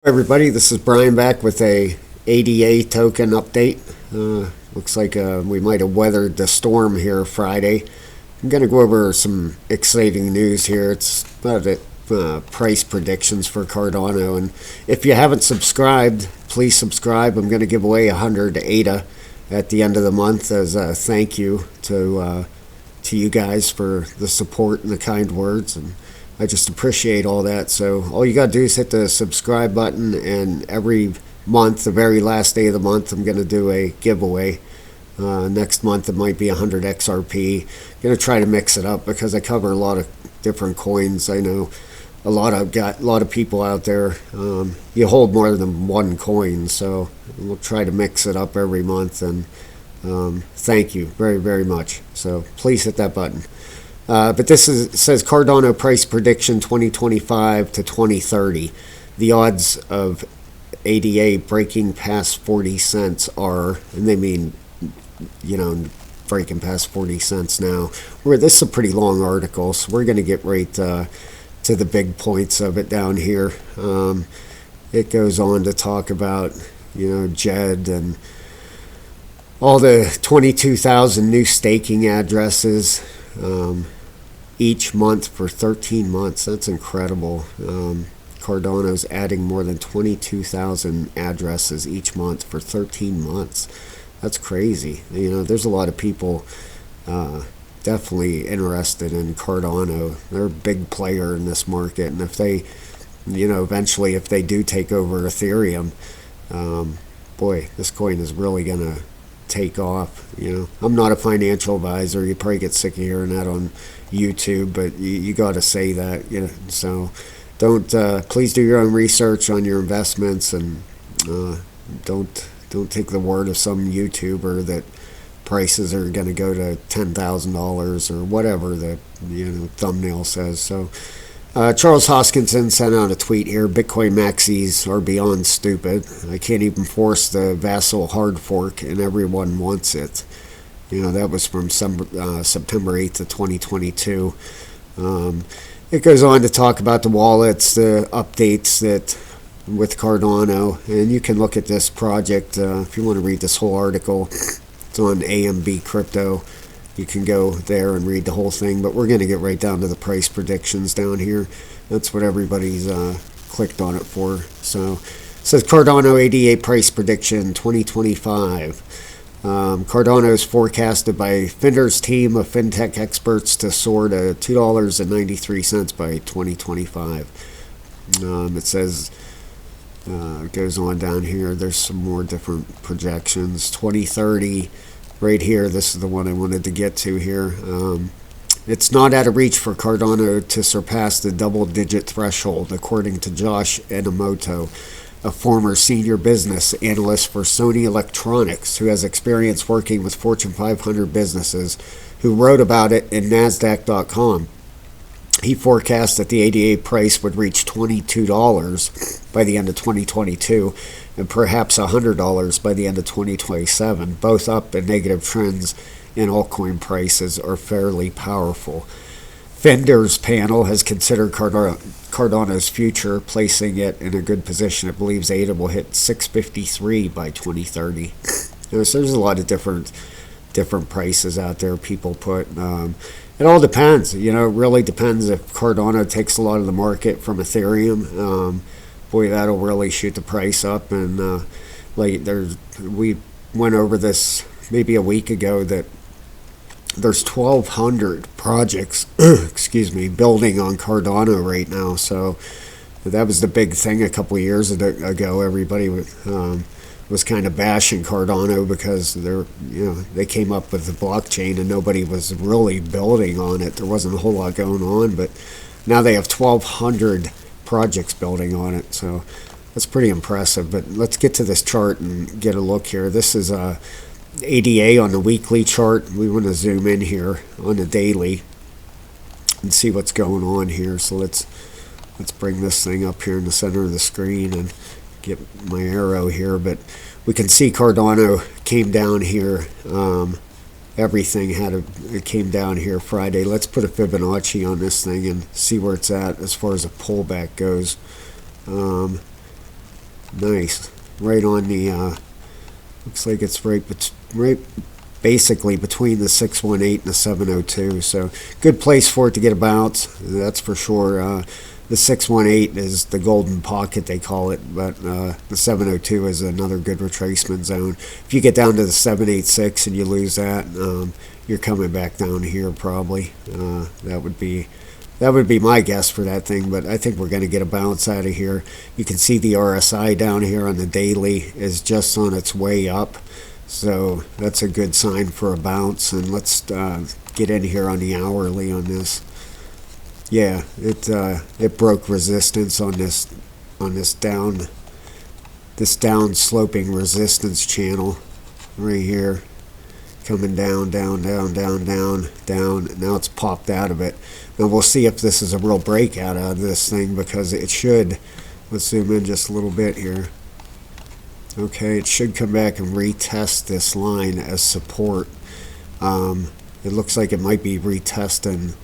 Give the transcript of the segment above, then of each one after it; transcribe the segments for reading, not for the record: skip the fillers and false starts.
Everybody, this is Brian back with a ADA token update. Looks like we might have weathered the storm here Friday. I'm going to go over some exciting news here. It's about price predictions for Cardano. And if you haven't subscribed, please subscribe. I'm going to give away 100 ADA at the end of the month as a thank you to you guys for the support and the kind words. And I just appreciate all that. So all you got to do is hit the subscribe button, and every month, the very last day of the month, I'm going to do a giveaway. Next month it might be 100 XRP. I'm going to try to mix it up because I cover a lot of different coins. I know a lot of people out there. You hold more than one coin, so we'll try to mix it up every month. And thank you very, very much. So please hit that button. But says Cardano price prediction 2025 to 2030. The odds of ADA breaking past 40 cents are, and they mean, breaking past 40 cents now. This is a pretty long article, so we're going to get right to the big points of it down here. It goes on to talk about, JED and all the 22,000 new staking addresses. Each month for 13 months. That's incredible. Cardano's adding more than 22,000 addresses each month for 13 months. That's crazy. There's a lot of people definitely interested in Cardano. They're a big player in this market, and if they, eventually if they do take over Ethereum, boy, this coin is really gonna take off. I'm not a financial advisor. You probably get sick of hearing that on YouTube, but you got to say that. So don't please do your own research on your investments, and don't take the word of some YouTuber that prices are going to go to $10,000 or whatever the thumbnail says. So Charles Hoskinson sent out a tweet here: Bitcoin maxis are beyond stupid. I can't even force the Vassal hard fork, and everyone wants it. That was from September 8th of 2022. It goes on to talk about the wallets, the updates that with Cardano, and you can look at this project if you want to read this whole article. It's on AMB Crypto. You can go there and read the whole thing, but we're going to get right down to the price predictions down here. That's what everybody's clicked on it for. So it says Cardano ADA price prediction 2025. Cardano is forecasted by Finder's team of fintech experts to soar to $2.93 by 2025. It says, it goes on down here, there's some more different projections. 2030, right here, this is the one I wanted to get to here. It's not out of reach for Cardano to surpass the double-digit threshold, according to Josh Enomoto, a former senior business analyst for Sony Electronics who has experience working with Fortune 500 businesses, who wrote about it in NASDAQ.com. He forecast that the ADA price would reach $22 by the end of 2022 and perhaps $100 by the end of 2027. Both up and negative trends in altcoin prices are fairly powerful. Finder's panel has considered Cardano's future, placing it in a good position. It believes ADA will hit 653 by 2030. So there's a lot of different prices out there people put. It all depends. It really depends. If Cardano takes a lot of the market from Ethereum, boy, that'll really shoot the price up. And we went over this maybe a week ago that there's 1,200 projects, building on Cardano right now. So that was the big thing a couple of years ago. Everybody was kind of bashing Cardano because they came up with the blockchain and nobody was really building on it. There wasn't a whole lot going on, but now they have 1,200 projects building on it. So that's pretty impressive. But let's get to this chart and get a look here. This is ADA on the weekly chart. We want to zoom in here on the daily and see what's going on here. So let's bring this thing up here in the center of the screen and get my arrow here. But we can see Cardano came down here. It came down here Friday. Let's put a Fibonacci on this thing and see where it's at as far as a pullback goes. Nice. Right on the, looks like it's right basically between the 618 and the 702. So good place for it to get a bounce, that's for sure. The 618 is the golden pocket, they call it, but the 702 is another good retracement zone. If you get down to the 786 and you lose that, you're coming back down here probably. That would be my guess for that thing, but I think we're going to get a bounce out of here. You can see the RSI down here on the daily is just on its way up, so that's a good sign for a bounce. And let's get in here on the hourly on this. Yeah, it broke resistance on this down sloping resistance channel right here, coming down, down, down, down, down, down. Now it's popped out of it. Now we'll see if this is a real breakout out of this thing, because it should. Let's zoom in just a little bit here. Okay, it should come back and retest this line as support. It looks like it might be retesting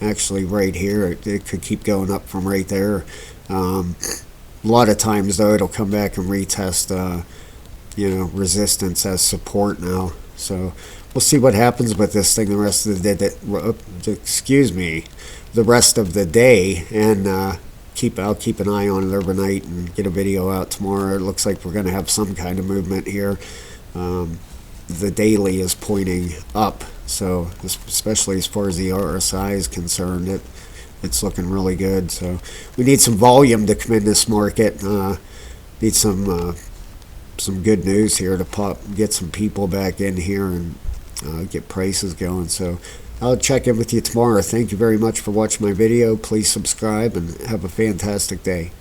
actually right here. It could keep going up from right there. A lot of times though, it'll come back and retest resistance as support now. So we'll see what happens with this thing the rest of the day. The rest of the day, and I'll keep an eye on it overnight and get a video out tomorrow. It looks like we're going to have some kind of movement here. The daily is pointing up, so especially as far as the RSI is concerned, it's looking really good. So we need some volume to come in this market. Need some good news here to get some people back in here and get prices going. So I'll check in with you tomorrow. Thank you very much for watching my video. Please subscribe and have a fantastic day.